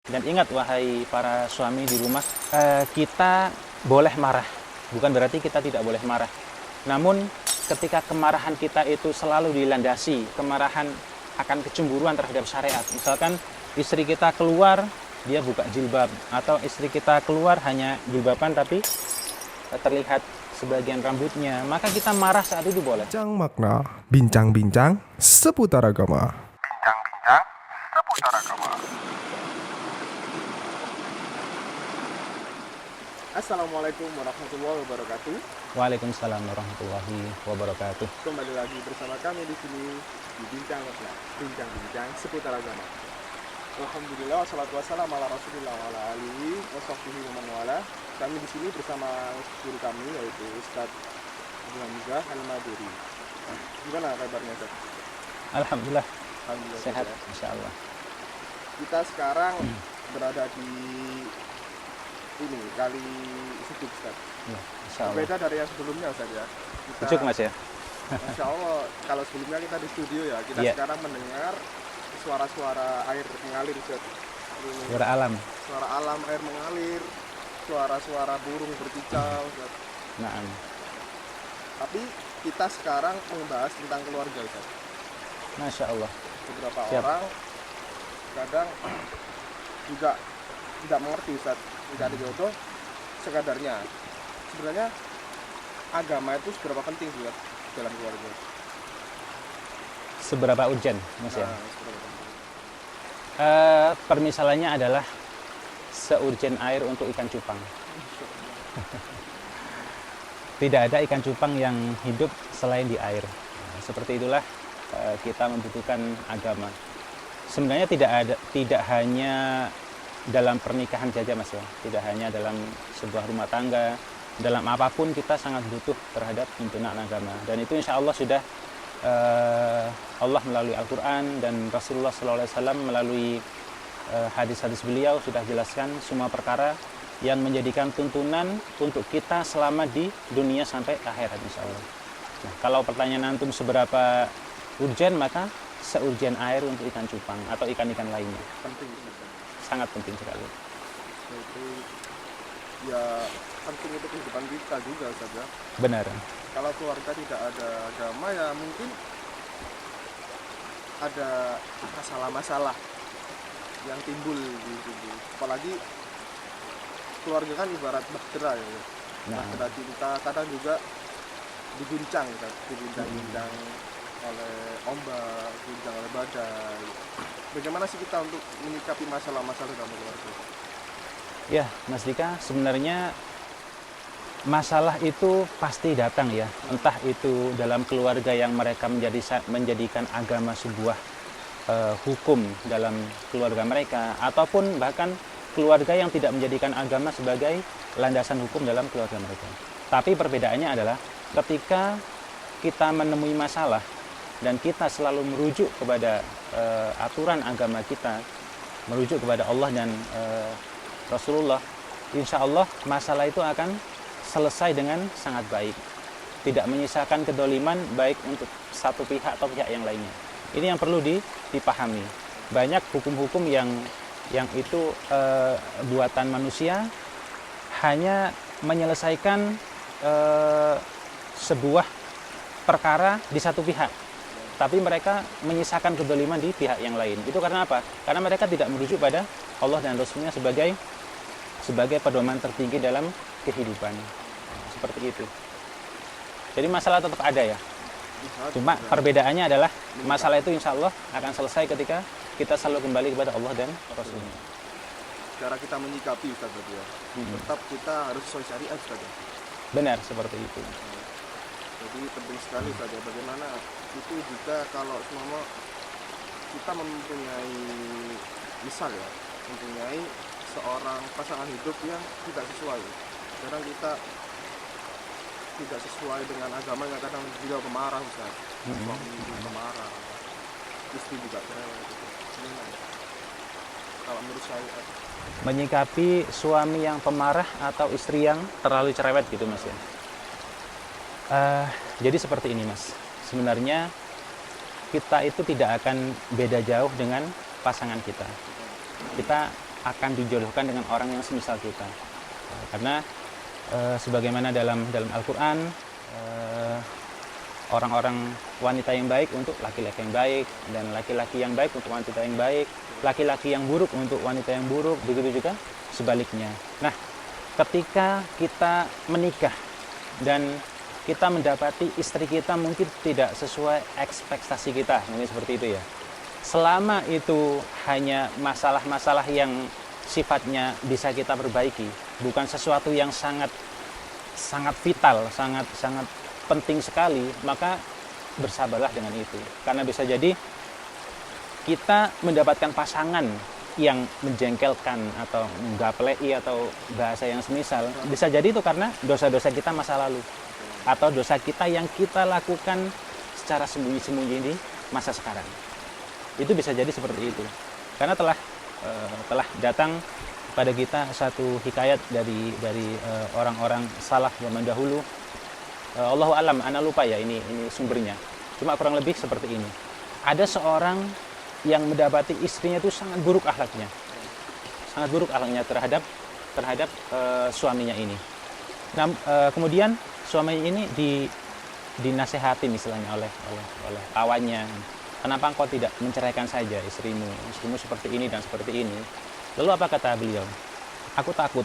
Dan ingat wahai para suami di rumah, kita boleh marah, bukan berarti kita tidak boleh marah. Namun ketika kemarahan kita itu selalu dilandasi, kemarahan akan kecemburuan terhadap syariat. Misalkan istri kita keluar, dia buka jilbab, atau istri kita keluar hanya jilbaban tapi terlihat sebagian rambutnya, maka kita marah saat itu boleh. Bincang makna, bincang-bincang seputar agama. Bincang-bincang seputar agama. Assalamualaikum warahmatullahi wabarakatuh. Waalaikumsalam warahmatullahi wabarakatuh. Kembali lagi bersama kami di sini di Bincang Makna, bincang-bincang seputar agama. Alhamdulillah, wassalatu wassalamu ala Rasulillah wa ala alihi wa sahbihi wa man wala. Kami di sini bersama guru kami yaitu Ustaz Abu Hamzah Al-Maduri. Gimana kabarnya, Ustaz? Alhamdulillah, Alhamdulillah sehat, ya. insyaallah. Kita sekarang berada di ini kali Suduk, Ustaz. Ya, insyaallah. Berbeda dari yang sebelumnya, Ustaz ya. Kita, Ucuk mas ya. Insya Allah, kalau sebelumnya kita di studio ya, kita Iya. sekarang mendengar suara-suara air mengalir, Ustaz. Ini, Suara alam. suara alam, air mengalir, suara-suara burung berkicau, Ustaz. Naam. Tapi kita sekarang membahas tentang keluarga, Ustaz. Masya Allah. Beberapa Siap. orang kadang juga tidak mengerti, Ustaz, mencari jodoh sekadarnya. Sebenarnya agama itu seberapa penting, Ustaz, dalam keluarga? Seberapa urgent mas ya? Seberapa penting? Permisalannya adalah seurgen air untuk ikan cupang. Tidak ada ikan cupang yang hidup selain di air. Seperti itulah kita membutuhkan agama. Sebenarnya tidak hanya dalam pernikahan saja mas ya, tidak hanya dalam sebuah rumah tangga, dalam apapun kita sangat butuh terhadap tuntunan agama. Dan itu insya Allah sudah Allah melalui Al-Quran dan Rasulullah SAW melalui hadis-hadis beliau sudah jelaskan semua perkara yang menjadikan tuntunan untuk kita selama di dunia sampai akhirat insya Allah. Nah, kalau pertanyaan antum seberapa urgen, maka seurgen air untuk ikan cupang atau ikan-ikan lainnya. Penting, Ustaz. Sangat penting sekali. Itu ya penting untuk kehidupan kita juga, Ustaz ya. Benar. Kalau keluarga tidak ada agama ya mungkin ada masalah-masalah yang timbul di tubuh. Apalagi keluarga kan ibarat bahtera ya. Nah. Bahtera cinta kadang juga diguncang, Ustaz. Diguncang-guncang oleh ombak, diguncang oleh badai. Bagaimana sih kita untuk menyikapi masalah-masalah dalam keluarga? Ya, Mas Dika, sebenarnya masalah itu pasti datang ya. Entah itu dalam keluarga yang mereka menjadikan agama sebuah hukum dalam keluarga mereka, ataupun bahkan keluarga yang tidak menjadikan agama sebagai landasan hukum dalam keluarga mereka. Tapi perbedaannya adalah ketika kita menemui masalah dan kita selalu merujuk kepada aturan agama kita, merujuk kepada Allah dan Rasulullah, insya Allah masalah itu akan selesai dengan sangat baik, tidak menyisakan kedoliman baik untuk satu pihak atau pihak yang lainnya. Ini yang perlu dipahami. Banyak hukum-hukum yang itu buatan manusia hanya menyelesaikan sebuah perkara di satu pihak, tapi mereka menyisakan kedoliman di pihak yang lain. Itu karena apa? Karena mereka tidak merujuk pada Allah dan Rasulnya sebagai pedoman tertinggi dalam kehidupan. Seperti itu. Jadi masalah tetap ada ya. Cuma perbedaannya adalah masalah itu insya Allah akan selesai ketika kita selalu kembali kepada Allah dan Rasulnya. Cara kita menyikapi, Ustaz ya. Tetap kita harus sesuai syariat, Ustaz ya. Benar seperti itu. Jadi penting sekali saja bagaimana itu juga kalau semua kita mempunyai misal ya, mempunyai seorang pasangan hidup yang tidak sesuai. Kadang kita tidak sesuai dengan agamanya, kadang juga pemarah, Ustaz. Suami juga pemarah, istri juga cerewet gitu. Gimana? Kalau menurut saya Menyikapi suami yang pemarah atau istri yang terlalu cerewet gitu mas ya. Jadi seperti ini mas, sebenarnya kita itu tidak akan beda jauh dengan pasangan kita. Kita akan dijodohkan dengan orang yang semisal kita. Karena sebagaimana dalam Al-Quran, orang-orang wanita yang baik untuk laki-laki yang baik, dan laki-laki yang baik untuk wanita yang baik, laki-laki yang buruk untuk wanita yang buruk, begitu juga sebaliknya. Nah, ketika kita menikah dan kita mendapati istri kita mungkin tidak sesuai ekspektasi kita, mungkin seperti itu ya. Selama itu hanya masalah-masalah yang sifatnya bisa kita perbaiki, bukan sesuatu yang sangat vital, sangat penting sekali, maka bersabarlah dengan itu. Karena bisa jadi kita mendapatkan pasangan yang menjengkelkan atau menggaplei atau bahasa yang semisal, bisa jadi itu karena dosa-dosa kita masa lalu atau dosa kita yang kita lakukan secara sembunyi-sembunyi di masa sekarang. Itu bisa jadi seperti itu. Karena telah datang pada kita satu hikayat dari orang-orang salaf zaman dahulu. Allahu alam, ana lupa ya ini sumbernya. Cuma kurang lebih seperti ini. Ada seorang yang mendapati istrinya itu sangat buruk akhlaknya. Sangat buruk akhlaknya terhadap suaminya ini. Nah, kemudian suaminya ini dinasehati misalnya oleh kawannya. Kenapa engkau tidak menceraikan saja istrimu seperti ini dan seperti ini? Lalu apa kata beliau? Aku takut.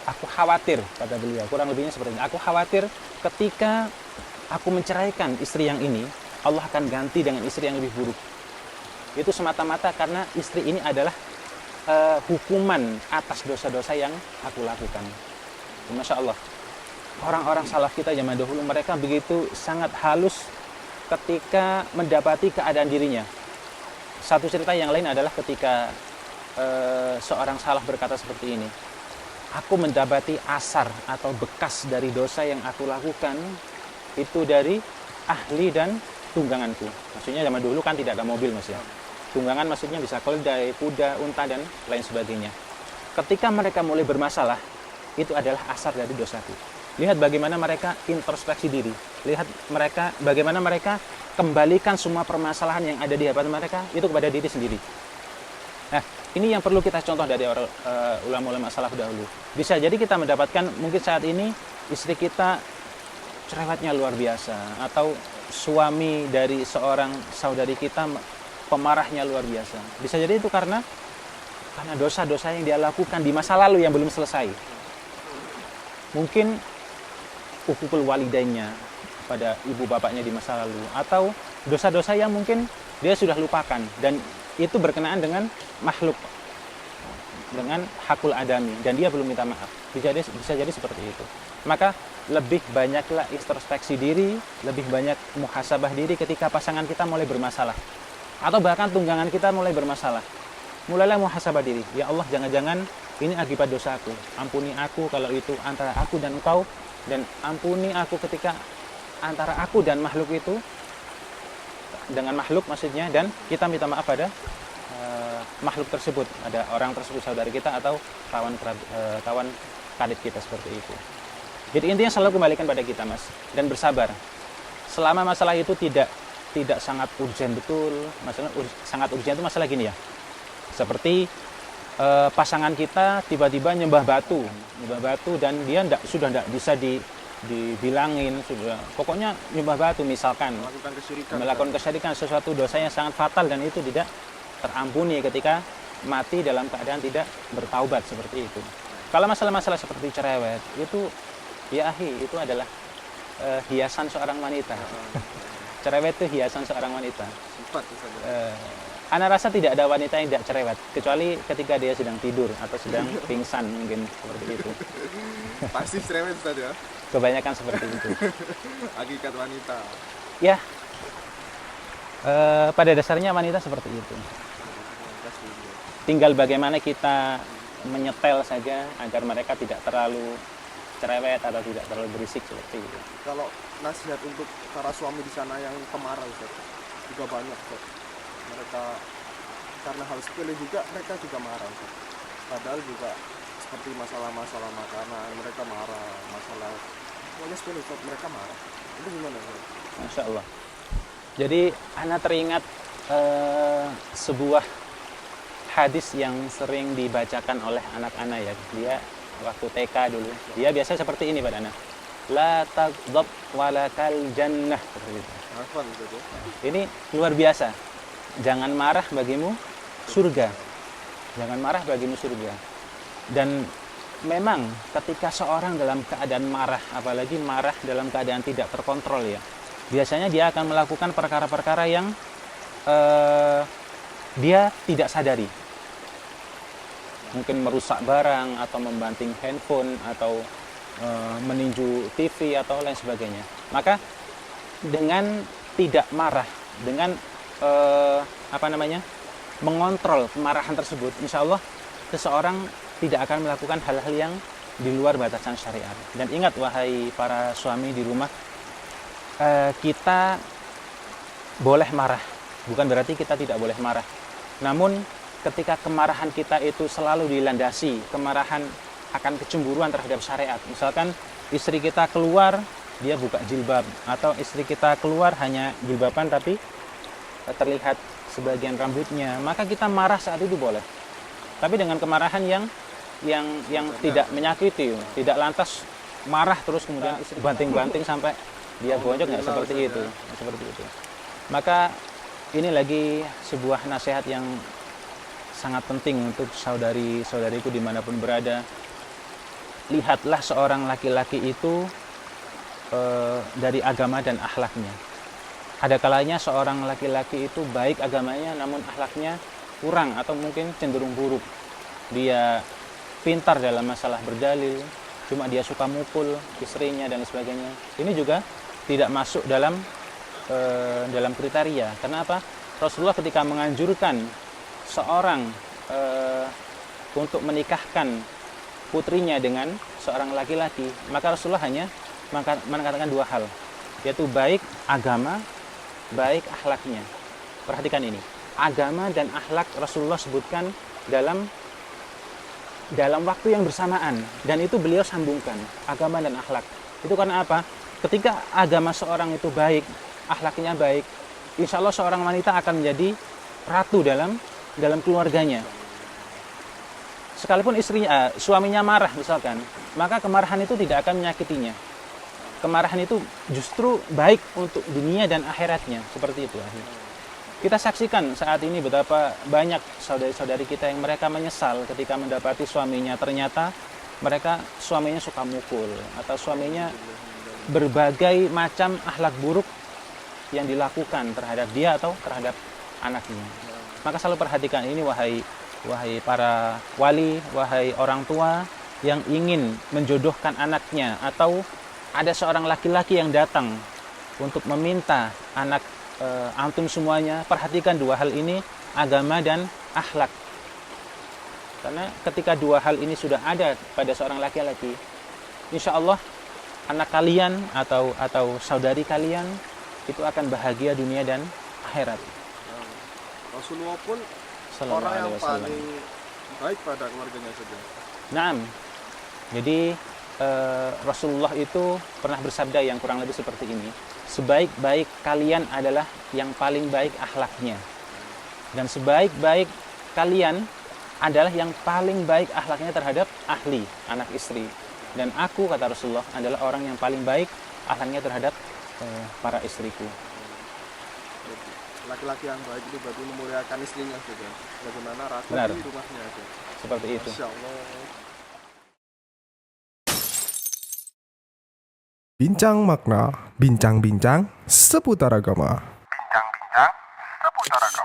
Aku khawatir, kata beliau, kurang lebihnya seperti ini. Aku khawatir ketika aku menceraikan istri yang ini, Allah akan ganti dengan istri yang lebih buruk. Itu semata-mata karena istri ini adalah hukuman atas dosa-dosa yang aku lakukan. Masya Allah, orang-orang salaf kita zaman dahulu, mereka begitu sangat halus ketika mendapati keadaan dirinya. Satu cerita yang lain adalah ketika seorang salaf berkata seperti ini, aku mendapati asar atau bekas dari dosa yang aku lakukan itu dari ahli dan tungganganku. Maksudnya zaman dulu kan tidak ada mobil, Mas ya. Tunggangan maksudnya bisa keledai, kuda, unta dan lain sebagainya. Ketika mereka mulai bermasalah, itu adalah asar dari dosaku. Lihat bagaimana mereka introspeksi diri. Lihat mereka bagaimana mereka kembalikan semua permasalahan yang ada di hadapan mereka itu kepada diri sendiri. Nah, ini yang perlu kita contoh dari ulama-ulama salaf dahulu. Bisa jadi kita mendapatkan mungkin saat ini istri kita cerewetnya luar biasa, atau suami dari seorang saudari kita pemarahnya luar biasa. Bisa jadi itu karena dosa-dosa yang dia lakukan di masa lalu yang belum selesai. Mungkin hukukul walidainnya pada ibu bapaknya di masa lalu, atau dosa-dosa yang mungkin dia sudah lupakan dan itu berkenaan dengan makhluk, dengan hakul adami, dan dia belum minta maaf. Bisa jadi seperti itu. Maka lebih banyaklah introspeksi diri, lebih banyak muhasabah diri ketika pasangan kita mulai bermasalah, atau bahkan tunggangan kita mulai bermasalah. Mulailah muhasabah diri. Ya Allah, jangan-jangan ini akibat dosaku. Ampuni aku kalau itu antara aku dan engkau, dan ampuni aku ketika antara aku dan makhluk itu, dengan makhluk maksudnya, dan kita minta maaf pada makhluk tersebut, ada orang tersebut, saudari kita atau kawan karib kita, seperti itu. Jadi intinya selalu kembalikan pada kita, Mas, dan bersabar. Selama masalah itu tidak sangat urgent betul, masalah sangat urgent itu masalah gini ya. Seperti pasangan kita tiba-tiba nyembah batu dan dia sudah tidak bisa dibilangin, sudah pokoknya nyembah batu misalkan, melakukan kesyirikan, sesuatu dosa yang sangat fatal dan itu tidak terampuni ketika mati dalam keadaan tidak bertaubat, seperti itu. Kalau masalah-masalah seperti cerewet itu, ya ahi, itu adalah hiasan seorang wanita. Cerewet itu hiasan seorang wanita. Ana rasa tidak ada wanita yang tidak cerewet, kecuali ketika dia sedang tidur atau sedang pingsan, mungkin seperti itu. Pasti cerewet, Ustaz ya? Kebanyakan seperti itu. Hakikat wanita. Ya, pada dasarnya wanita seperti itu. Tinggal bagaimana kita menyetel saja agar mereka tidak terlalu cerewet atau tidak terlalu berisik, seperti itu. Kalau nasihat untuk para suami di sana yang pemarah, Ustaz, juga banyak, Ustaz. Mereka karena hal sepele juga mereka juga marah, Ustaz. Padahal juga seperti masalah-masalah makanan mereka marah, masalah pokoknya sepele, Ustaz, mereka marah. Itu gimana, Ustaz? Masya Allah. Jadi ana teringat sebuah hadis yang sering dibacakan oleh anak-anak ya. Dia waktu TK dulu, dia biasa seperti ini Pak Dana. La taghdab walakal jannah. Seperti itu. Hafal gitu. Ini luar biasa. Jangan marah bagimu surga. Jangan marah bagimu surga. Dan memang ketika seorang dalam keadaan marah, apalagi marah dalam keadaan tidak terkontrol ya, biasanya dia akan melakukan perkara-perkara yang dia tidak sadari. Mungkin merusak barang atau membanting handphone atau meninju TV atau lain sebagainya. Maka dengan tidak marah, dengan mengontrol kemarahan tersebut, insya Allah seseorang tidak akan melakukan hal-hal yang di luar batasan syariat. Dan ingat wahai para suami di rumah, kita boleh marah, bukan berarti kita tidak boleh marah. Namun ketika kemarahan kita itu selalu dilandasi, kemarahan akan kecemburuan terhadap syariat. Misalkan istri kita keluar, dia buka jilbab, atau istri kita keluar hanya jilbaban tapi terlihat sebagian rambutnya, maka kita marah saat itu boleh. Tapi dengan kemarahan yang tidak menyakiti, tidak lantas marah terus kemudian banting-banting sampai dia bonyok, nggak seperti itu, seperti itu. Maka ini lagi sebuah nasihat yang sangat penting untuk saudari-saudariku dimanapun berada. Lihatlah seorang laki-laki itu dari agama dan akhlaknya. Ada kalanya seorang laki-laki itu baik agamanya namun akhlaknya kurang atau mungkin cenderung buruk. Dia pintar dalam masalah berdalil, cuma dia suka mukul istrinya dan sebagainya. Ini juga tidak masuk dalam kriteria. Kenapa? Rasulullah ketika menganjurkan seorang untuk menikahkan putrinya dengan seorang laki-laki, maka Rasulullah hanya mengatakan dua hal, yaitu baik agama, baik akhlaknya. Perhatikan ini, agama dan akhlak Rasulullah sebutkan dalam waktu yang bersamaan, dan itu beliau sambungkan agama dan akhlak. Itu karena apa? Ketika agama seorang itu baik, akhlaknya baik, insya Allah seorang wanita akan menjadi ratu dalam keluarganya. Sekalipun suaminya marah misalkan, maka kemarahan itu tidak akan menyakitinya. Kemarahan itu justru baik untuk dunia dan akhiratnya, seperti itu. Kita saksikan saat ini betapa banyak saudari-saudari kita yang mereka menyesal ketika mendapati suaminya ternyata suaminya suka mukul, atau suaminya berbagai macam akhlak buruk yang dilakukan terhadap dia atau terhadap anaknya. Maka selalu perhatikan ini wahai para wali, wahai orang tua yang ingin menjodohkan anaknya, atau ada seorang laki-laki yang datang untuk meminta anak antum semuanya, perhatikan dua hal ini, agama dan akhlak. Karena ketika dua hal ini sudah ada pada seorang laki-laki, insya Allah anak kalian atau saudari kalian itu akan bahagia dunia dan akhirat. Rasulullah pun orang yang paling baik pada keluarganya saja. Naam. Jadi Rasulullah itu pernah bersabda yang kurang lebih seperti ini. Sebaik-baik kalian adalah yang paling baik akhlaknya. Dan sebaik-baik kalian adalah yang paling baik akhlaknya terhadap ahli, anak istri. Dan aku, kata Rasulullah, adalah orang yang paling baik akhlaknya terhadap para istriku. Laki-laki yang baik itu berarti memuliakan istrinya saja. Bagaimana ratu di rumahnya saja. Seperti itu. Masya Allah. Bincang makna, bincang-bincang seputar agama. Bincang-bincang seputar agama.